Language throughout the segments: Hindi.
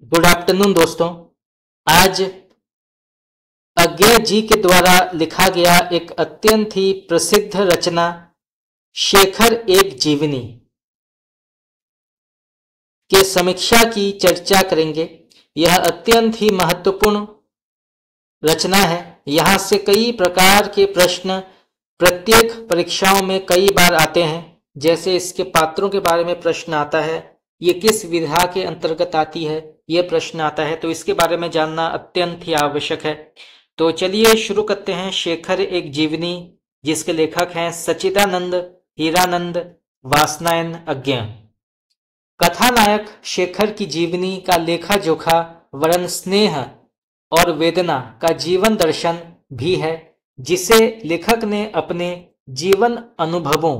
गुड आफ्टरनून दोस्तों। आज अज्ञे जी के द्वारा लिखा गया एक अत्यंत ही प्रसिद्ध रचना शेखर एक जीवनी के समीक्षा की चर्चा करेंगे। यह अत्यंत ही महत्वपूर्ण रचना है। यहाँ से कई प्रकार के प्रश्न प्रत्येक परीक्षाओं में कई बार आते हैं। जैसे इसके पात्रों के बारे में प्रश्न आता है, ये किस विधा के अंतर्गत आती है, ये प्रश्न आता है, तो इसके बारे में जानना अत्यंत ही आवश्यक है। तो चलिए शुरू करते हैं। शेखर एक जीवनी, जिसके लेखक हैं सच्चिदानंद हीरानंद वासनायन अज्ञ। कथानायक शेखर की जीवनी का लेखा जोखा वरन स्नेह और वेदना का जीवन दर्शन भी है, जिसे लेखक ने अपने जीवन अनुभवों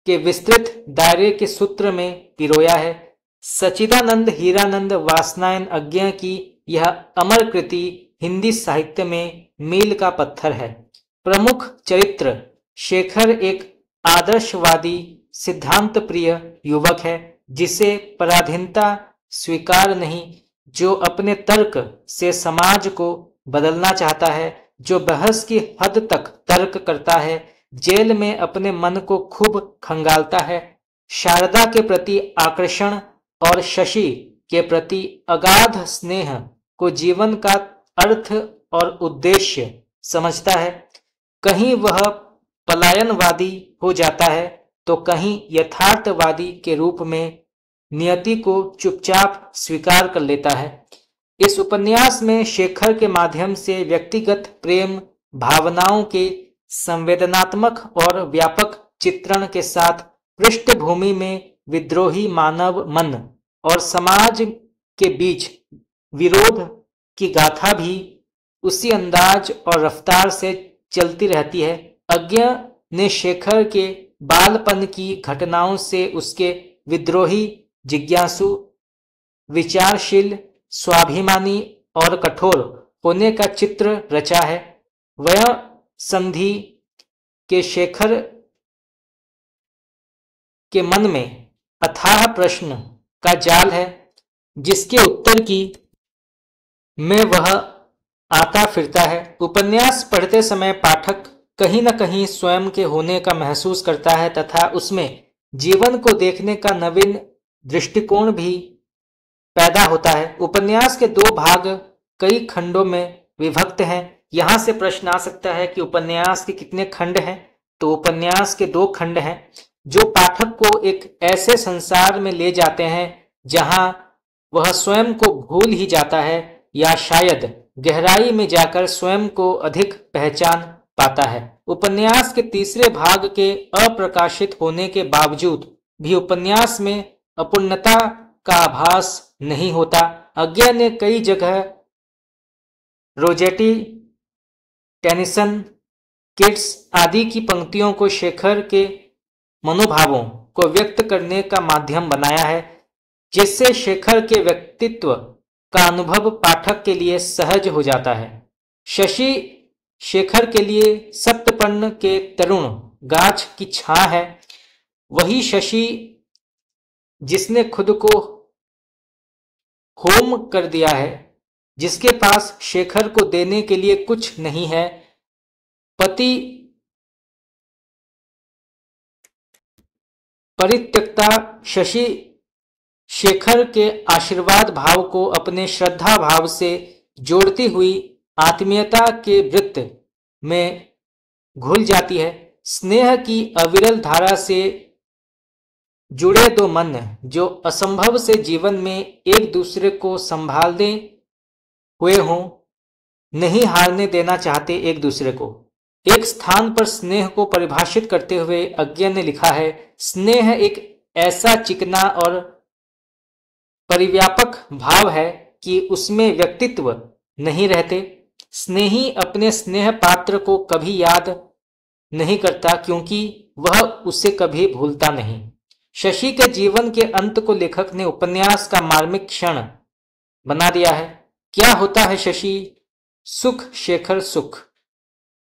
के विस्तृत दायरे के सूत्र में पिरोया है। सच्चिदानंद हीरानंद वासनायन अज्ञ की यह अमर कृति हिंदी साहित्य में मील का पत्थर है। प्रमुख चरित्र शेखर एक आदर्शवादी सिद्धांत प्रिय युवक है, जिसे पराधीनता स्वीकार नहीं, जो अपने तर्क से समाज को बदलना चाहता है, जो बहस की हद तक तर्क करता है, जेल में अपने मन को खूब खंगालता है, शारदा के प्रति आकर्षण और शशि के प्रति अगाध स्नेह को जीवन का अर्थ और उद्देश्य समझता है। कहीं वह पलायनवादी हो जाता है तो कहीं यथार्थवादी के रूप में नियति को चुपचाप स्वीकार कर लेता है। इस उपन्यास में शेखर के माध्यम से व्यक्तिगत प्रेम भावनाओं के संवेदनात्मक और व्यापक चित्रण के साथ पृष्ठभूमि में विद्रोही मानव मन और समाज के बीच विरोध की गाथा भी उसी अंदाज और रफ्तार से चलती रहती है। अज्ञ ने शेखर के बालपन की घटनाओं से उसके विद्रोही, जिज्ञासु, विचारशील, स्वाभिमानी और कठोर होने का चित्र रचा है। वह संधि के शेखर के मन में अथाह प्रश्न का जाल है, जिसके उत्तर की में वह आता फिरता है। उपन्यास पढ़ते समय पाठक कहीं न कहीं स्वयं के होने का महसूस करता है तथा उसमें जीवन को देखने का नवीन दृष्टिकोण भी पैदा होता है। उपन्यास के दो भाग कई खंडों में विभक्त हैं। यहाँ से प्रश्न आ सकता है कि उपन्यास के कितने खंड हैं? तो उपन्यास के दो खंड हैं, जो पाठक को एक ऐसे संसार में ले जाते हैं जहां वह स्वयं को भूल ही जाता है, या शायद गहराई में जाकर स्वयं को अधिक पहचान पाता है। उपन्यास के तीसरे भाग के अप्रकाशित होने के बावजूद भी उपन्यास में अपूर्णता का आभास नहीं होता। अज्ञ ने कई जगह रोजेटी, टेनिसन, किट्स आदि की पंक्तियों को शेखर के मनोभावों को व्यक्त करने का माध्यम बनाया है, जिससे शेखर के व्यक्तित्व का अनुभव पाठक के लिए सहज हो जाता है। शशि शेखर के लिए सप्तपर्ण के तरुण गाछ की छां है। वही शशि जिसने खुद को होम कर दिया है, जिसके पास शेखर को देने के लिए कुछ नहीं है। पति परित्यक्ता शशि शेखर के आशीर्वाद भाव को अपने श्रद्धा भाव से जोड़ती हुई आत्मीयता के वृत्त में घुल जाती है। स्नेह की अविरल धारा से जुड़े दो मन जो असंभव से जीवन में एक दूसरे को संभालने हुए हों, नहीं हारने देना चाहते एक दूसरे को। एक स्थान पर स्नेह को परिभाषित करते हुए अज्ञ ने लिखा है, स्नेह एक ऐसा चिकना और परिव्यापक भाव है कि उसमें व्यक्तित्व नहीं रहते। स्नेही अपने स्नेह पात्र को कभी याद नहीं करता, क्योंकि वह उसे कभी भूलता नहीं। शशि के जीवन के अंत को लेखक ने उपन्यास का मार्मिक क्षण बना दिया है। क्या होता है शशि? सुख, शेखर सुख।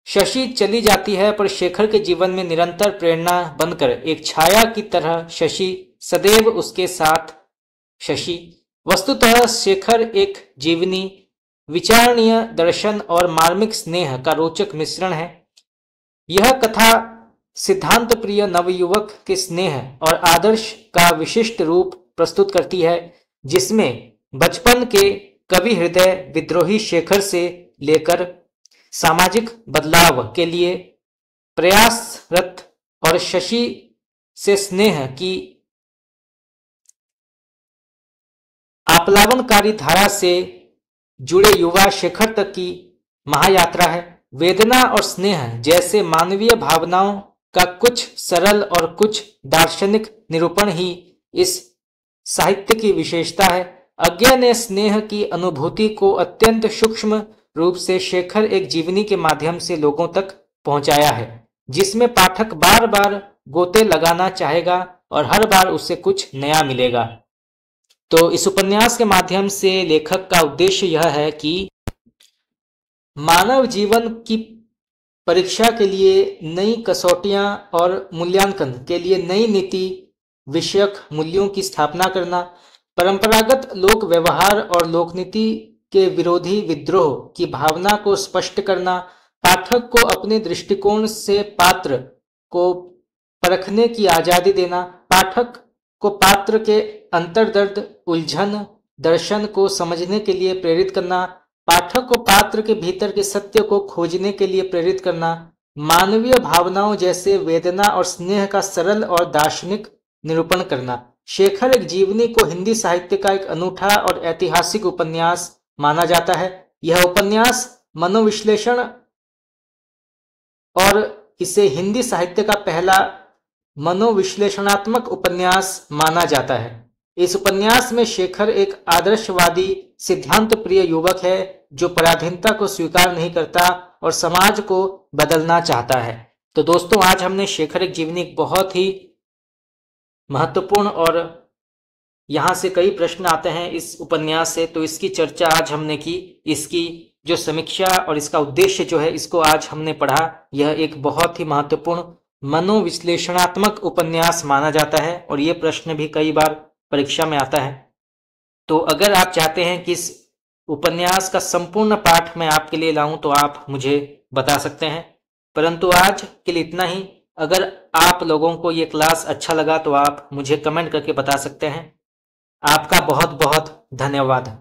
शशि चली जाती है, पर शेखर के जीवन में निरंतर प्रेरणा बनकर एक छाया की तरह शशि सदैव उसके साथ। शशि वस्तुतः शेखर एक जीवनी, विचारणीय दर्शन और मार्मिक स्नेह का रोचक मिश्रण है। यह कथा सिद्धांत प्रिय नवयुवक के स्नेह और आदर्श का विशिष्ट रूप प्रस्तुत करती है, जिसमें बचपन के कवि हृदय विद्रोही शेखर से लेकर सामाजिक बदलाव के लिए प्रयासरत और शशि से स्नेह की आप्लावनकारी धारा से जुड़े युवा शेखर तक की महायात्रा है। वेदना और स्नेह जैसे मानवीय भावनाओं का कुछ सरल और कुछ दार्शनिक निरूपण ही इस साहित्य की विशेषता है। अज्ञा ने स्नेह की अनुभूति को अत्यंत सूक्ष्म रूप से शेखर एक जीवनी के माध्यम से लोगों तक पहुंचाया है, जिसमें पाठक बार बार गोते लगाना चाहेगा और हर बार उसे कुछ नया मिलेगा। तो इस उपन्यास के माध्यम से लेखक का उद्देश्य यह है कि मानव जीवन की परीक्षा के लिए नई कसौटियां और मूल्यांकन के लिए नई नीति विषयक मूल्यों की स्थापना करना, परंपरागत लोक व्यवहार और लोकनीति के विरोधी विद्रोह की भावना को स्पष्ट करना, पाठक को अपने दृष्टिकोण से पात्र को परखने की आजादी देना, पाठक को पात्र के अंतर्दर्द, उलझन, दर्शन को समझने के लिए प्रेरित करना, पाठक को पात्र के भीतर के सत्य को खोजने के लिए प्रेरित करना, मानवीय भावनाओं जैसे वेदना और स्नेह का सरल और दार्शनिक निरूपण करना। शेखर एक जीवनी को हिंदी साहित्य का एक अनूठा और ऐतिहासिक उपन्यास माना जाता है। यह उपन्यास मनोविश्लेषण और इसे हिंदी साहित्य का पहला मनोविश्लेषणात्मक उपन्यास माना जाता है। इस उपन्यास में शेखर एक आदर्शवादी सिद्धांत प्रिय युवक है जो पराधीनता को स्वीकार नहीं करता और समाज को बदलना चाहता है। तो दोस्तों, आज हमने शेखर एक जीवनी बहुत ही महत्वपूर्ण और यहाँ से कई प्रश्न आते हैं इस उपन्यास से, तो इसकी चर्चा आज हमने की। इसकी जो समीक्षा और इसका उद्देश्य जो है, इसको आज हमने पढ़ा। यह एक बहुत ही महत्वपूर्ण मनोविश्लेषणात्मक उपन्यास माना जाता है और ये प्रश्न भी कई बार परीक्षा में आता है। तो अगर आप चाहते हैं कि इस उपन्यास का संपूर्ण पाठ मैं आपके लिए लाऊं तो आप मुझे बता सकते हैं, परंतु आज के लिए इतना ही। अगर आप लोगों को ये क्लास अच्छा लगा तो आप मुझे कमेंट करके बता सकते हैं। आपका बहुत बहुत धन्यवाद।